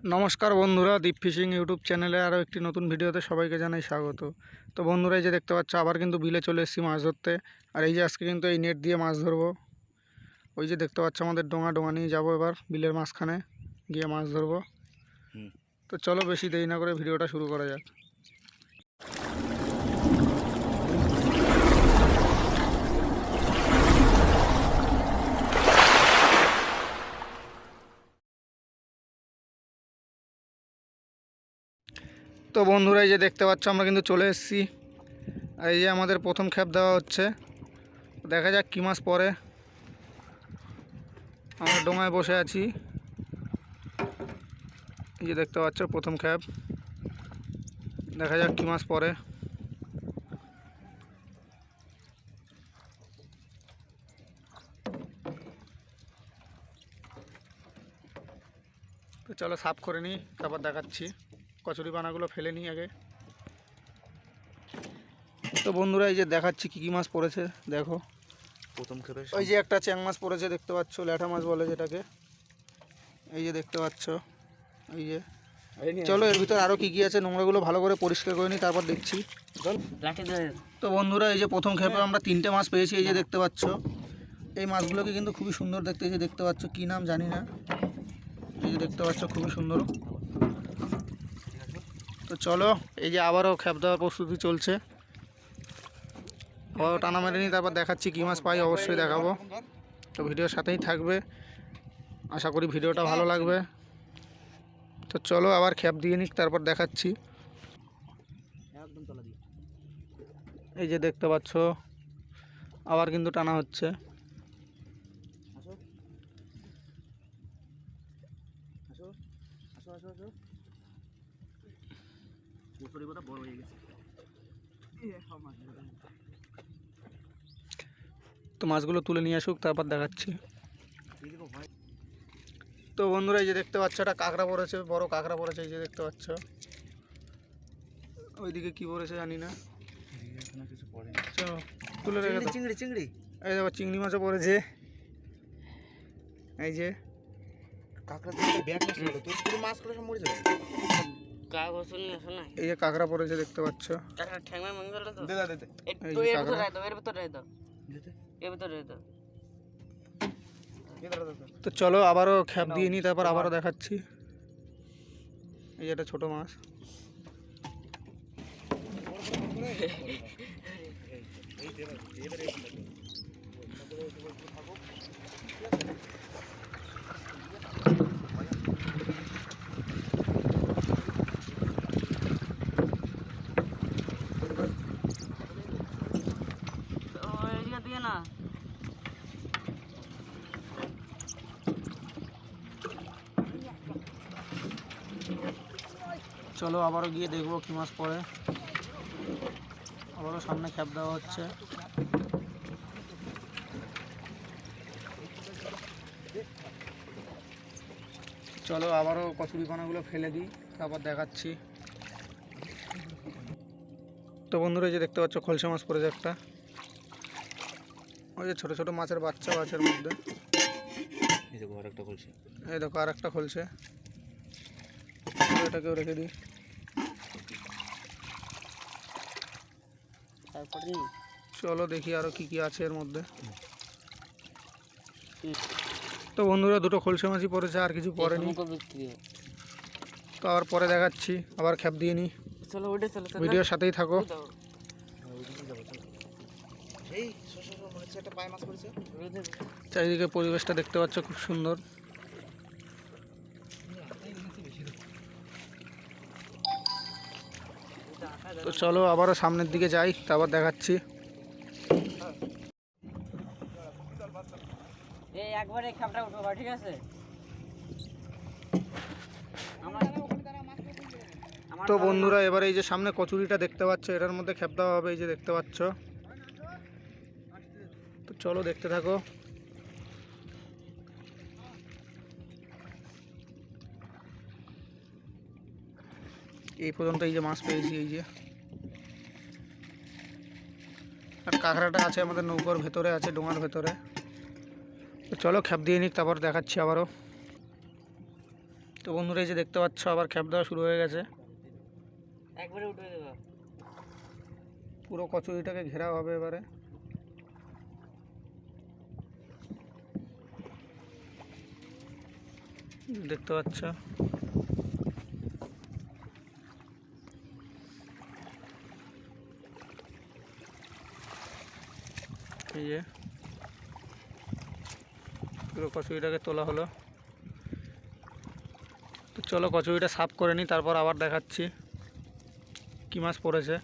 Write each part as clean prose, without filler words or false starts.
নমস্কার বন্ধুরা, দীপ fishing YouTube চ্যানেলে আরও একটি নতুন ভিডিওতে সবাইকে জানাই স্বাগত। তো বন্ধুরা, এই যে দেখতে পাচ্ছ আবার কিন্তু বিলে চলে এসেছি মাছ ধরতে। আর এই যে আজকে কিন্তু এই নেট দিয়ে মাছ ধরবো। ওই যে দেখতে পাচ্ছ আমাদের ডোঙা নিয়ে যাবো এবার বিলের মাঝখানে গিয়ে মাছ ধরবো। তো চলো বেশি দেরি না করে ভিডিওটা শুরু করা যাক। তো বন্ধুরা, এই যে দেখতে পাচ্ছ আমরা কিন্তু চলে এসেছি। আর এই যে আমাদের প্রথম খ্যাপ দেওয়া হচ্ছে, দেখা যাক কী মাছ পড়ে। আমরা ডোঙায় বসে আছি, এই যে দেখতে পাচ্ছ প্রথম খ্যাপ। দেখা যাক কী মাছ পড়ে। তো চলো সাফ করে নিই, তারপর দেখাচ্ছি। কচুরি পানাগুলো ফেলে নিই আগে। তো বন্ধুরা, এই যে দেখাচ্ছি কী কী মাছ পড়েছে দেখো। প্রথম খেপে ওই যে একটা চ্যাং মাছ পড়েছে দেখতে পাচ্ছ, ল্যাঠা মাছ বলে যেটাকে। এই যে দেখতে পাচ্ছ, এই যে। চলো এর ভিতর আরও কী কী আছে নোংরাগুলো ভালো করে পরিষ্কার করে নিই, তারপর দেখছি। তো বন্ধুরা, এই যে প্রথম খেপে আমরা 3টে মাছ পেয়েছি। এই যে দেখতে পাচ্ছ এই মাছগুলোকে কিন্তু খুবই সুন্দর দেখতে। এই যে দেখতে পাচ্ছ, কী নাম জানি না। এই যে দেখতে পাচ্ছ খুবই সুন্দর। তো চলো এই যে আবারও খেপ দেওয়ার প্রস্তুতি চলছে। আবারও টানা মেরে নিই, তারপর দেখাচ্ছি কী মাছ পাই, অবশ্যই দেখাবো। তো ভিডিওর সাথেই থাকবে, আশা করি ভিডিওটা ভালো লাগবে। তো চলো আবার খেপ দিয়ে নিক, তারপর দেখাচ্ছি। এই যে দেখতে পাচ্ছ আবার কিন্তু টানা হচ্ছে। তো মাছগুলো তুলে নিয়ে আসুক, তারপর দেখাচ্ছি। তো বন্ধুরা, এই যে দেখতে পাচ্ছ একটা কাঁকড়া পড়েছে, বড় কাঁকড়া পড়েছে। এই যে দেখতে পাচ্ছ, ওইদিকে কি পড়েছে জানি না। তুলে রেখে দাও। চিংড়ি এই দেখো চিংড়ি মাছও পড়েছে। এই যে এই যে কাঁকড়া পড়েছে দেখতে পাচ্ছ। তো চলো আবারও খ্যাপ দিয়ে নিই, তারপর আবারও দেখাচ্ছি। এই যে একটা ছোট মাছ। চলো আবারও গিয়ে দেখবো কী মাছ পড়ে। আবারও সামনে খ্যাপ দেওয়া হচ্ছে। চলো আবারও কচুরি পানাগুলো ফেলে দিই, তারপর দেখাচ্ছি। তো বন্ধুরা, এই যে দেখতে পাচ্ছ খলসা মাছ পড়েছে একটা। ওই যে ছোটো ছোটো মাছের বাচ্চা মাছের মধ্যে। এই দেখো আর একটা খলসে। এটাকেও রেখে দিই। চলো দেখি আরও কী কী আছে এর মধ্যে। তো বন্ধুরা, দুটো খলসে মাছই পড়েছে, আর কিছু পড়েনি। তো আবার পরে দেখাচ্ছি, আবার খ্যাপ দিয়ে নিই। ভিডিওর সাথেই থাকো। চারিদিকে পরিবেশটা দেখতে পাচ্ছ খুব সুন্দর। তো চলো আবারও সামনের দিকে যাই, তারপর দেখাচ্ছি। ঠিক আছে। তো বন্ধুরা, এবার এই যে সামনে কচুরিটা দেখতে পাচ্ছ, এটার মধ্যে খেপ দেওয়া হবে। এই যে দেখতে পাচ্ছ। তো চলো দেখতে থাকো। এই পর্যন্ত এই যে মাছ পেয়েছি, এই যে। আর কাঁকড়াটা আছে আমাদের নৌকার ভেতরে, আছে ডোঙার ভেতরে। তো চলো খেপ দিয়ে নিক, তারপর দেখাচ্ছি আবারও। তো বন্ধুরা এই যে দেখতে পাচ্ছ আবার খ্যাপ দেওয়া শুরু হয়ে গেছে। একবারে উঠে দেবো, পুরো কচুরিটাকে ঘেরাও হবে এবারে। দেখতে পাচ্ছ এই যে পুরো কচুরিটাকে তোলা হলো। তো চলো কচুরিটা সাফ করে নিই, তারপর আবার দেখাচ্ছি কি মাছ পড়েছে।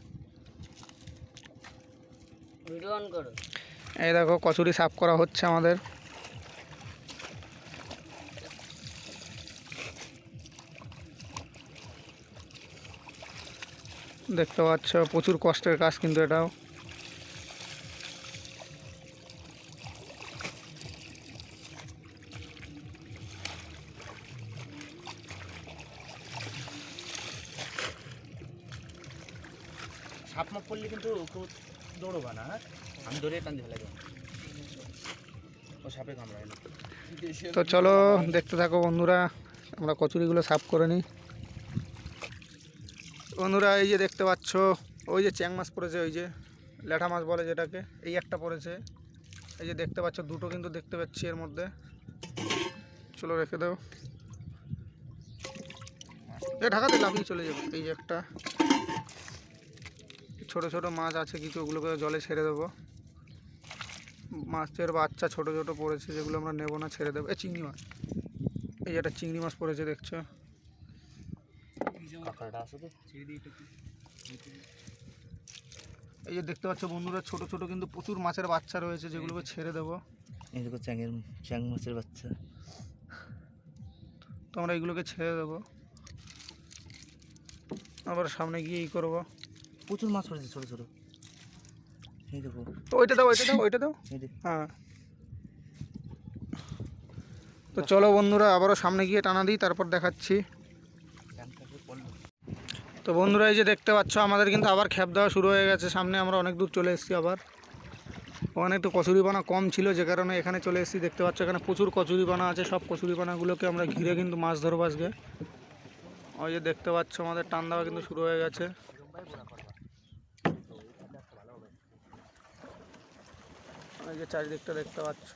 ভিডিও অন করো। এই দেখো কচুরি সাফ করা হচ্ছে আমাদের। দেখতে পাচ্ছ প্রচুর কষ্টের কাজ কিন্তু এটাও। সাপ মাপ পড়লে কিন্তু খুব দৌড়বা না, আমি ধরে টান দিয়ে ফেলে ও সাপে কামড়ায় না। তো চলো দেখতে থাকো বন্ধুরা, আমরা কচুরিগুলো সাফ করে নিই। বন্ধুরা এই যে দেখতে পাচ্ছ ওই যে চ্যাং মাছ পড়েছে, ওই যে ল্যাঠা মাছ বলে যেটাকে, এই একটা পড়েছে। এই যে দেখতে পাচ্ছ দুটো কিন্তু দেখতে পাচ্ছি এর মধ্যে। চলো রেখে দাও, এ ঢাকাতে লাফিয়ে চলে যাবে। এই যে একটা ছোট ছোট মাছ আছে কিছু, ওগুলোকে জলে ছেড়ে দেবো। মাছের বাচ্চা ছোট ছোট পড়েছে যেগুলো আমরা নেবো না, ছেড়ে দেবো। চিংড়ি মাছ, এই যে একটা চিংড়ি মাছ পড়েছে দেখছো। এই যে দেখতে পাচ্ছ বন্ধুরা ছোট ছোট কিন্তু প্রচুর মাছের বাচ্চা রয়েছে যেগুলোকে ছেড়ে দেবো। এই দেখো চ্যাং মাছের বাচ্চা, তো আমরা এগুলোকে ছেড়ে দেবো। আবার সামনে গিয়ে ই করবো। প্রচুর মাছ পড়েছে ছোট ছোট, এই দেখো। তো ওইটা দাও ওইটা দাও ওইটা দাও, হ্যাঁ। তো চলো বন্ধুরা আবারও সামনে গিয়ে টানা দিই, তারপর দেখাচ্ছি। তো বন্ধুরা এই যে দেখতে পাচ্ছ আমাদের কিন্তু আবার খ্যাপ দেওয়া শুরু হয়ে গেছে। সামনে আমরা অনেক দূর চলে এসেছি আবার। ওখানে একটু কচুরিপানা কম ছিল যে কারণে এখানে চলে এসেছি। দেখতে পাচ্ছ এখানে প্রচুর কচুরিপানা আছে, সব কচুরিপানাগুলোকে আমরা ঘিরে কিন্তু মাছ ধরবো আজকে। ওই যে দেখতে পাচ্ছ আমাদের টান দেওয়া কিন্তু শুরু হয়ে গেছে। এই যে চারিদিকটা দেখতে পাচ্ছ।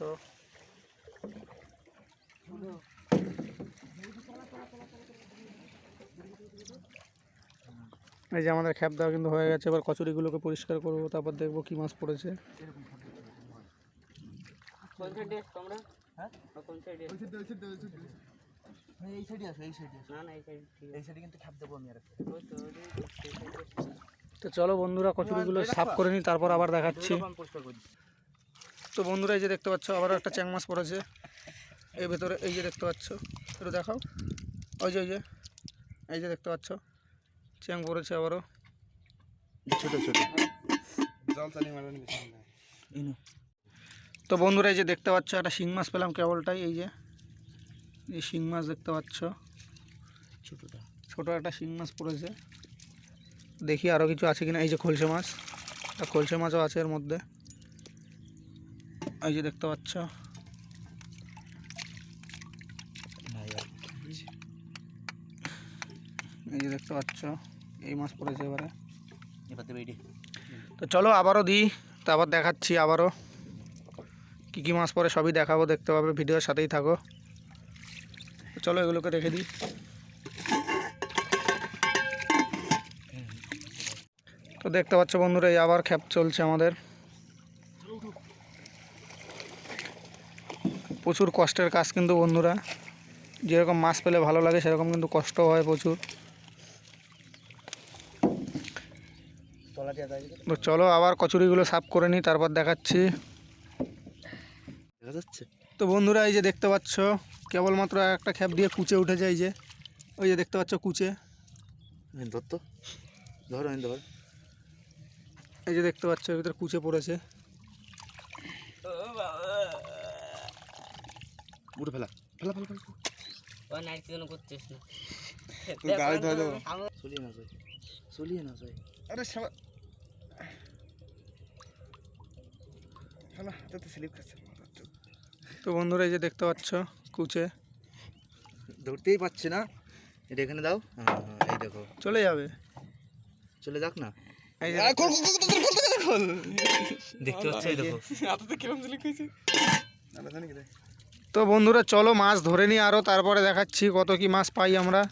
এই যে আমাদের খ্যাপ দেওয়া কিন্তু হয়ে গেছে। এবার কচুরিগুলোকে পরিষ্কার করবো, তারপর দেখবো কি মাছ পড়েছে। তো চলো বন্ধুরা কচুরিগুলো সাফ করে নিই, তারপর আবার দেখাচ্ছি। তো বন্ধুরা এই যে দেখতে পাচ্ছ আবারও একটা চ্যাং মাছ পড়েছে এর ভেতরে। এই যে দেখতে পাচ্ছ, একটু দেখাও। ওই যে এই যে দেখতে পাচ্ছ চ্যাং পড়েছে আবারও ছোটো ছোটো। তো বন্ধুরা এই যে দেখতে পাচ্ছ একটা শিং মাছ পেলাম কেবলটাই। এই যে শিং মাছ দেখতে পাচ্ছ, ছোটো একটা শিং মাছ পড়েছে। দেখি আরও কিছু আছে কিনা। এই যে খলসে মাছ, একটা খলসে মাছও আছে এর মধ্যে। এই যে দেখতে পাচ্ছ, এই যে দেখতে পাচ্ছ এই মাছ পড়েছে এবারে। তো চলো আবারও দিই, তারপর দেখাচ্ছি আবারও কী কী মাছ পড়ে সবই দেখাবো, দেখতে পাবে, ভিডিওর সাথেই থাকো। চলো এগুলোকে রেখে দিই। তো দেখতে পাচ্ছ বন্ধুরা এই আবার খ্যাপ চলছে আমাদের। প্রচুর কষ্টের কাজ কিন্তু বন্ধুরা, যেরকম মাছ পেলে ভালো লাগে সেরকম কিন্তু কষ্ট হয় প্রচুর। তো চলো আবার কচুরিগুলো সাফ করে নিই, তারপর দেখাচ্ছি। দেখা যাচ্ছে। তো বন্ধুরা এই যে দেখতে পাচ্ছ কেবলমাত্র একটা খ্যাপ দিয়ে কুচে উঠে যায়। যে ওই যে দেখতে পাচ্ছ কুচে, ধর এই যে দেখতে পাচ্ছ এর ভিতরে কুচে পড়েছে। উঠে ফেলা ফেলা ফেলা ফেলা, ও নাইট কেন করছিস না? তুই গাড়ি ধরে দেবো, চলিয়ে না যায়। আরে শালা শালা তো স্লিপ খাচ্ছে। তো বন্ধুরা এই যে দেখতে পাচ্ছ কুচে, ধরতেই পারছে না। এটা এখানে দাও। হ্যাঁ এই দেখো চলে যাবে। চলে যাক না। এই যে দেখতে পাচ্ছ এই দেখো। তো বন্ধুরা চলো মাছ ধরে নিই আরও, তারপরে দেখাচ্ছি কত কি মাছ পাই আমরা।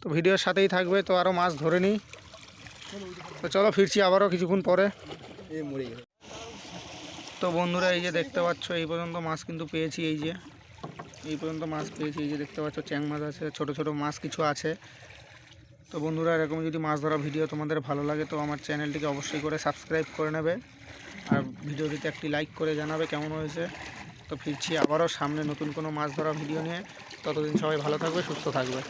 তো ভিডিওর সাথেই থাকবে, তো আরও মাছ ধরে নিই। তো চলো ফিরছি আবারও কিছুক্ষণ পরে। তো বন্ধুরা এই যে দেখতে পাচ্ছ এই পর্যন্ত মাছ কিন্তু পেয়েছি। এই পর্যন্ত মাছ পেয়েছি। এই যে দেখতে পাচ্ছ চ্যাং মাছ আছে, ছোট ছোট মাছ কিছু আছে। তো বন্ধুরা এরকম যদি মাছ ধরা ভিডিও তোমাদের ভালো লাগে তো আমার চ্যানেলটিকে অবশ্যই করে সাবস্ক্রাইব করে নেবে, আর ভিডিওটিতে একটি লাইক করে জানাবে কেমন হয়েছে। তো ফিরছি আবারও সামনে নতুন কোনো মাছ ধরা ভিডিও নিয়ে। ততদিন সবাই ভালো থাকবে, সুস্থ থাকবে।